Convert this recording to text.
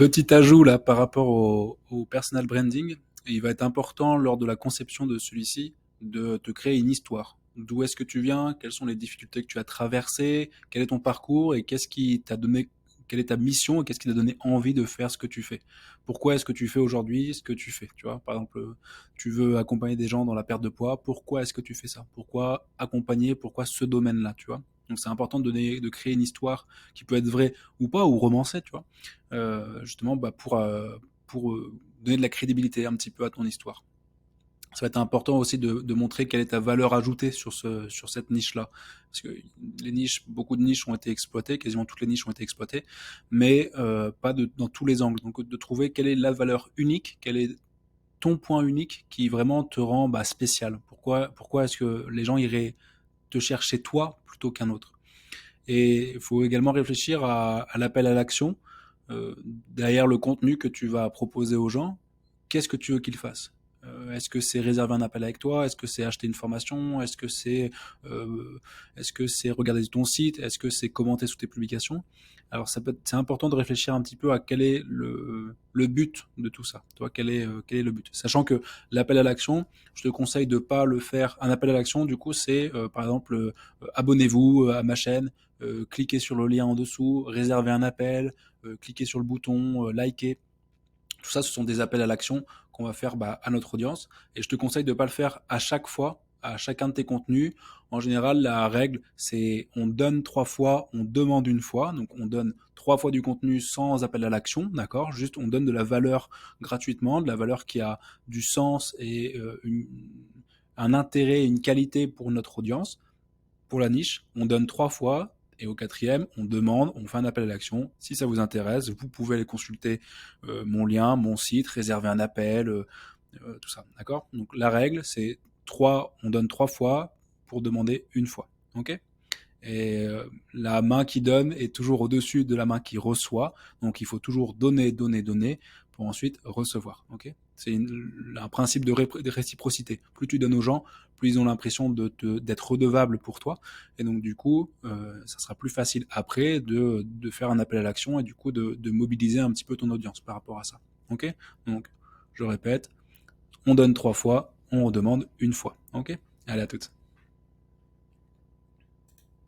Petit ajout là par rapport au personal branding, il va être important lors de la conception de celui-ci de te créer une histoire. D'où est-ce que tu viens? Quelles sont les difficultés que tu as traversées? Quel est ton parcours? Et qu'est-ce qui t'a donné, quelle est ta mission? Et qu'est-ce qui t'a donné envie de faire ce que tu fais? Pourquoi est-ce que tu fais aujourd'hui ce que tu fais? Tu vois, par exemple, tu veux accompagner des gens dans la perte de poids. Pourquoi est-ce que tu fais ça? Pourquoi accompagner? Pourquoi ce domaine-là? Tu vois? Donc c'est important de créer une histoire qui peut être vraie ou pas, ou romancée, tu vois, justement pour donner de la crédibilité un petit peu à ton histoire. Ça va être important aussi de montrer quelle est ta valeur ajoutée sur cette niche-là. Parce que beaucoup de niches ont été exploitées, quasiment toutes les niches ont été exploitées, mais pas dans tous les angles. Donc de trouver quelle est la valeur unique, quel est ton point unique qui vraiment te rend spécial. Pourquoi est-ce que les gens iraient te chercher toi plutôt qu'un autre? Et il faut également réfléchir à l'appel à l'action. Derrière le contenu que tu vas proposer aux gens, qu'est-ce que tu veux qu'ils fassent? Est-ce que c'est réserver un appel avec toi? Est-ce que c'est acheter une formation? Euh, est-ce que c'est regarder ton site? Est-ce que c'est commenter sous tes publications? Alors c'est important de réfléchir un petit peu à quel est le but de tout ça. Toi, quel est le but? Sachant que l'appel à l'action, je te conseille de pas le faire. Un appel à l'action, du coup, c'est par exemple abonnez-vous à ma chaîne, cliquez sur le lien en dessous, réservez un appel, cliquez sur le bouton, likez. Tout ça, ce sont des appels à l'action qu'on va faire à notre audience. Et je te conseille de ne pas le faire à chaque fois, à chacun de tes contenus. En général, la règle, c'est on donne 3 fois, on demande une fois. Donc, on donne 3 fois du contenu sans appel à l'action, d'accord? Juste, on donne de la valeur gratuitement, de la valeur qui a du sens et un intérêt et une qualité pour notre audience. Pour la niche, on donne 3 fois et au quatrième, on demande, on fait un appel à l'action. Si ça vous intéresse, vous pouvez aller consulter mon lien, mon site, réserver un appel, tout ça. D'accord? Donc la règle, c'est on donne 3 fois pour demander une fois. Ok? Et la main qui donne est toujours au-dessus de la main qui reçoit. Donc il faut toujours donner, donner, donner pour ensuite recevoir. Ok? C'est un principe de réciprocité. Plus tu donnes aux gens, plus ils ont l'impression d'être redevables pour toi. Et donc du coup, ça sera plus facile après de faire un appel à l'action et du coup de mobiliser un petit peu ton audience par rapport à ça. Ok? Donc je répète, on donne 3 fois, on redemande une fois. Ok? Allez, à toutes.